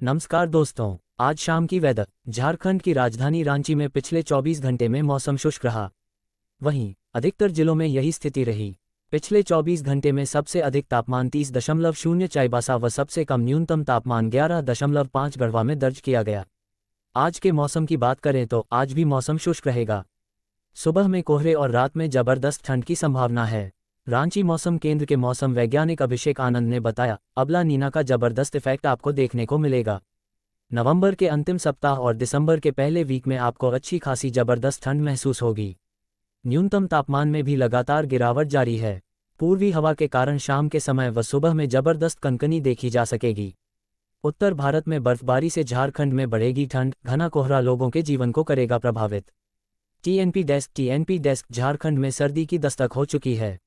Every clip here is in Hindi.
नमस्कार दोस्तों। आज शाम की वेदर। झारखंड की राजधानी रांची में पिछले 24 घंटे में मौसम शुष्क रहा। वहीं अधिकतर जिलों में यही स्थिति रही। पिछले 24 घंटे में सबसे अधिक तापमान 30.0 चाईबासा व सबसे कम न्यूनतम तापमान 11.5 गढ़वा में दर्ज किया गया। आज के मौसम की बात करें तो आज भी मौसम शुष्क रहेगा। सुबह में कोहरे और रात में जबरदस्त ठंड की संभावना है। रांची मौसम केंद्र के मौसम वैज्ञानिक अभिषेक आनंद ने बताया, अबला नीना का जबरदस्त इफेक्ट आपको देखने को मिलेगा। नवंबर के अंतिम सप्ताह और दिसंबर के पहले वीक में आपको अच्छी खासी जबरदस्त ठंड महसूस होगी। न्यूनतम तापमान में भी लगातार गिरावट जारी है। पूर्वी हवा के कारण शाम के समय व सुबह में जबरदस्त कनकनी देखी जा सकेगी। उत्तर भारत में बर्फबारी से झारखंड में बढ़ेगी ठंड। घना कोहरा लोगों के जीवन को करेगा प्रभावित। टीएनपी डेस्क झारखंड में सर्दी की दस्तक हो चुकी है।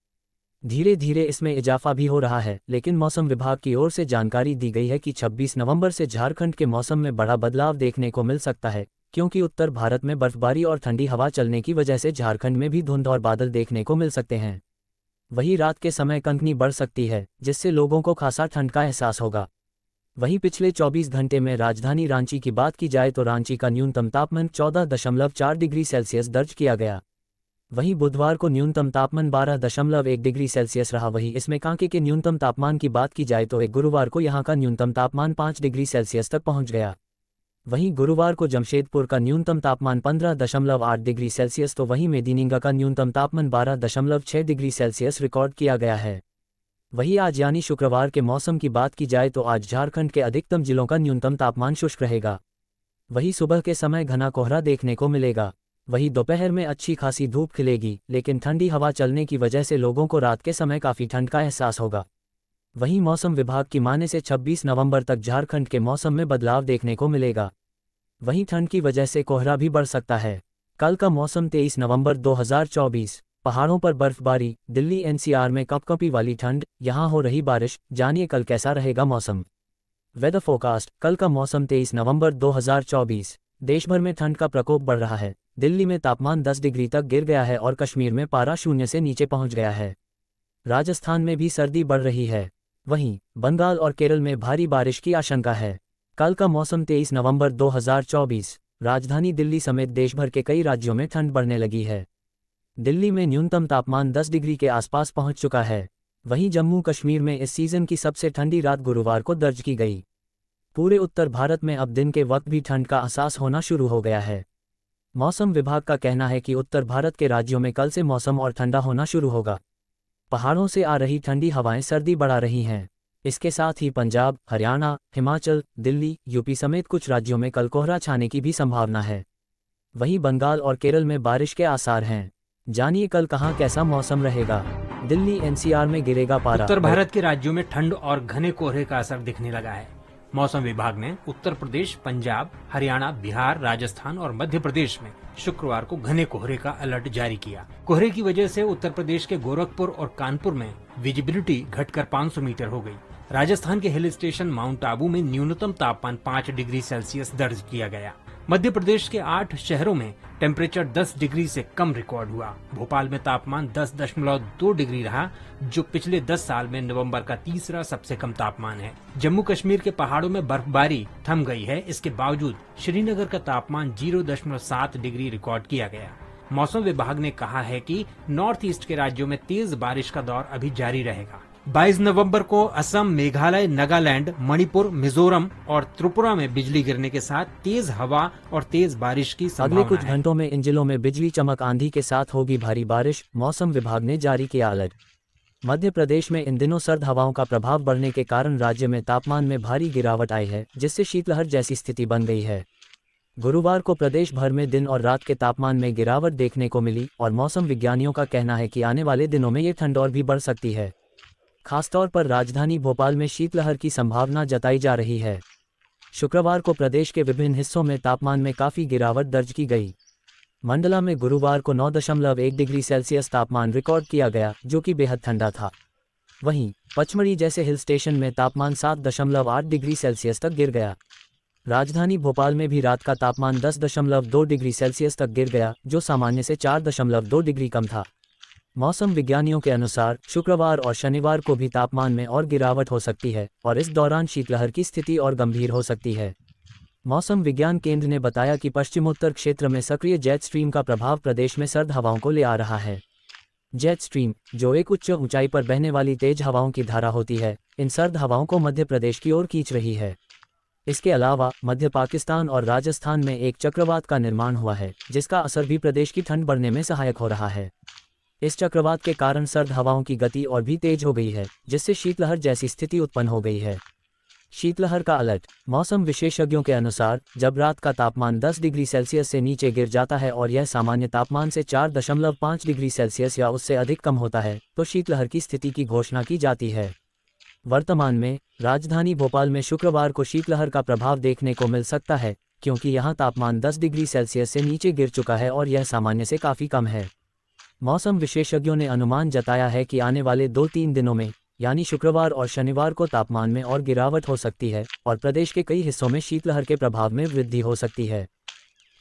धीरे धीरे इसमें इजाफा भी हो रहा है, लेकिन मौसम विभाग की ओर से जानकारी दी गई है कि 26 नवंबर से झारखंड के मौसम में बड़ा बदलाव देखने को मिल सकता है, क्योंकि उत्तर भारत में बर्फबारी और ठंडी हवा चलने की वजह से झारखंड में भी धुंध और बादल देखने को मिल सकते हैं। वहीं रात के समय कनकनी बढ़ सकती है, जिससे लोगों को खासा ठंड का एहसास होगा। वहीं पिछले 24 घंटे में राजधानी रांची की बात की जाए तो रांची का न्यूनतम तापमान 14.4 डिग्री सेल्सियस दर्ज किया गया। वहीं बुधवार को न्यूनतम तापमान 12.1 डिग्री सेल्सियस रहा। वहीं इसमें कांके के न्यूनतम तापमान की बात की जाए तो एक गुरुवार को यहां का न्यूनतम तापमान 5 डिग्री सेल्सियस तक पहुंच गया। वहीं गुरुवार को जमशेदपुर का न्यूनतम तापमान 15.8 डिग्री सेल्सियस तो वहीं मेदिनीगा का न्यूनतम तापमान 12.6 डिग्री सेल्सियस रिकॉर्ड किया गया है। वहीं आज यानी शुक्रवार के मौसम की बात की जाए तो आज झारखंड के अधिकतम जिलों का न्यूनतम तापमान शुष्क रहेगा। वहीं सुबह के समय घना कोहरा देखने को मिलेगा। वहीं दोपहर में अच्छी खासी धूप खिलेगी, लेकिन ठंडी हवा चलने की वजह से लोगों को रात के समय काफ़ी ठंड का एहसास होगा। वहीं मौसम विभाग की माने से 26 नवंबर तक झारखंड के मौसम में बदलाव देखने को मिलेगा। वहीं ठंड की वजह से कोहरा भी बढ़ सकता है। कल का मौसम 23 नवंबर 2024। पहाड़ों पर बर्फबारी, दिल्ली एनसीआर में कपकपी वाली ठंड, यहां हो रही बारिश। जानिए कल कैसा रहेगा मौसम। Weather forecast. कल का मौसम 23 नवंबर 2024। देश भर में ठंड का प्रकोप बढ़ रहा है। दिल्ली में तापमान 10 डिग्री तक गिर गया है और कश्मीर में पारा शून्य से नीचे पहुंच गया है। राजस्थान में भी सर्दी बढ़ रही है। वहीं बंगाल और केरल में भारी बारिश की आशंका है। कल का मौसम 23 नवंबर 2024। राजधानी दिल्ली समेत देश भर के कई राज्यों में ठंड बढ़ने लगी है। दिल्ली में न्यूनतम तापमान 10 डिग्री के आसपास पहुंच चुका है। वहीं जम्मू कश्मीर में इस सीजन की सबसे ठंडी रात गुरुवार को दर्ज की गई। पूरे उत्तर भारत में अब दिन के वक्त भी ठंड का एहसास होना शुरू हो गया है। मौसम विभाग का कहना है कि उत्तर भारत के राज्यों में कल से मौसम और ठंडा होना शुरू होगा। पहाड़ों से आ रही ठंडी हवाएं सर्दी बढ़ा रही हैं। इसके साथ ही पंजाब, हरियाणा, हिमाचल, दिल्ली, यूपी समेत कुछ राज्यों में कल कोहरा छाने की भी संभावना है। वहीं बंगाल और केरल में बारिश के आसार हैं। जानिए कल कहां कैसा मौसम रहेगा। दिल्ली एनसीआर में गिरेगा पारा। उत्तर भारत के राज्यों में ठंड और घने कोहरे का असर दिखने लगा है। मौसम विभाग ने उत्तर प्रदेश, पंजाब, हरियाणा, बिहार, राजस्थान और मध्य प्रदेश में शुक्रवार को घने कोहरे का अलर्ट जारी किया। कोहरे की वजह से उत्तर प्रदेश के गोरखपुर और कानपुर में विजिबिलिटी घटकर 500 मीटर हो गई। राजस्थान के हिल स्टेशन माउंट आबू में न्यूनतम तापमान 5 डिग्री सेल्सियस दर्ज किया गया। मध्य प्रदेश के 8 शहरों में टेम्परेचर 10 डिग्री से कम रिकॉर्ड हुआ। भोपाल में तापमान 10.2 डिग्री रहा, जो पिछले 10 साल में नवंबर का तीसरा सबसे कम तापमान है। जम्मू कश्मीर के पहाड़ों में बर्फबारी थम गई है। इसके बावजूद श्रीनगर का तापमान 0.7 डिग्री रिकॉर्ड किया गया। मौसम विभाग ने कहा है कि नॉर्थ ईस्ट के राज्यों में तेज बारिश का दौर अभी जारी रहेगा। 22 नवंबर को असम, मेघालय, नागालैंड, मणिपुर, मिजोरम और त्रिपुरा में बिजली गिरने के साथ तेज हवा और तेज बारिश की संभावना है। अगले कुछ घंटों में इन जिलों में बिजली चमक आंधी के साथ होगी भारी बारिश। मौसम विभाग ने जारी किया अलर्ट। मध्य प्रदेश में इन दिनों सर्द हवाओं का प्रभाव बढ़ने के कारण राज्य में तापमान में भारी गिरावट आई है, जिससे शीतलहर जैसी स्थिति बन गई है। गुरुवार को प्रदेश भर में दिन और रात के तापमान में गिरावट देखने को मिली और मौसम विज्ञानियों का कहना है कि आने वाले दिनों में ये ठंड और भी बढ़ सकती है। खासतौर पर राजधानी भोपाल में शीतलहर की संभावना जताई जा रही है। शुक्रवार को प्रदेश के विभिन्न हिस्सों में तापमान में काफ़ी गिरावट दर्ज की गई। मंडला में गुरुवार को 9.1 डिग्री सेल्सियस तापमान रिकॉर्ड किया गया, जो कि बेहद ठंडा था। वहीं पचमढ़ी जैसे हिल स्टेशन में तापमान 7.8 डिग्री सेल्सियस तक गिर गया। राजधानी भोपाल में भी रात का तापमान 10.2 डिग्री सेल्सियस तक गिर गया, जो सामान्य से 4.2 डिग्री कम था। मौसम विज्ञानियों के अनुसार शुक्रवार और शनिवार को भी तापमान में और गिरावट हो सकती है और इस दौरान शीतलहर की स्थिति और गंभीर हो सकती है। मौसम विज्ञान केंद्र ने बताया कि पश्चिमोत्तर क्षेत्र में सक्रिय जेट स्ट्रीम का प्रभाव प्रदेश में सर्द हवाओं को ले आ रहा है। जेट स्ट्रीम, जो एक उच्च ऊंचाई पर बहने वाली तेज हवाओं की धारा होती है, इन सर्द हवाओं को मध्य प्रदेश की ओर खींच रही है। इसके अलावा मध्य पाकिस्तान और राजस्थान में एक चक्रवात का निर्माण हुआ है, जिसका असर भी प्रदेश की ठंड बढ़ने में सहायक हो रहा है। इस चक्रवात के कारण सर्द हवाओं की गति और भी तेज हो गई है, जिससे शीतलहर जैसी स्थिति उत्पन्न हो गई है। शीतलहर का अलर्ट। मौसम विशेषज्ञों के अनुसार जब रात का तापमान 10 डिग्री सेल्सियस से नीचे गिर जाता है और यह सामान्य तापमान से 4.5 डिग्री सेल्सियस या उससे अधिक कम होता है, तो शीतलहर की स्थिति की घोषणा की जाती है। वर्तमान में राजधानी भोपाल में शुक्रवार को शीतलहर का प्रभाव देखने को मिल सकता है, क्योंकि यहाँ तापमान 10 डिग्री सेल्सियस से नीचे गिर चुका है और यह सामान्य से काफ़ी कम है। मौसम विशेषज्ञों ने अनुमान जताया है कि आने वाले 2-3 दिनों में, यानी शुक्रवार और शनिवार को तापमान में और गिरावट हो सकती है और प्रदेश के कई हिस्सों में शीतलहर के प्रभाव में वृद्धि हो सकती है।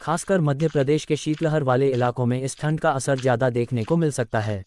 खासकर मध्य प्रदेश के शीतलहर वाले इलाकों में इस ठंड का असर ज़्यादा देखने को मिल सकता है।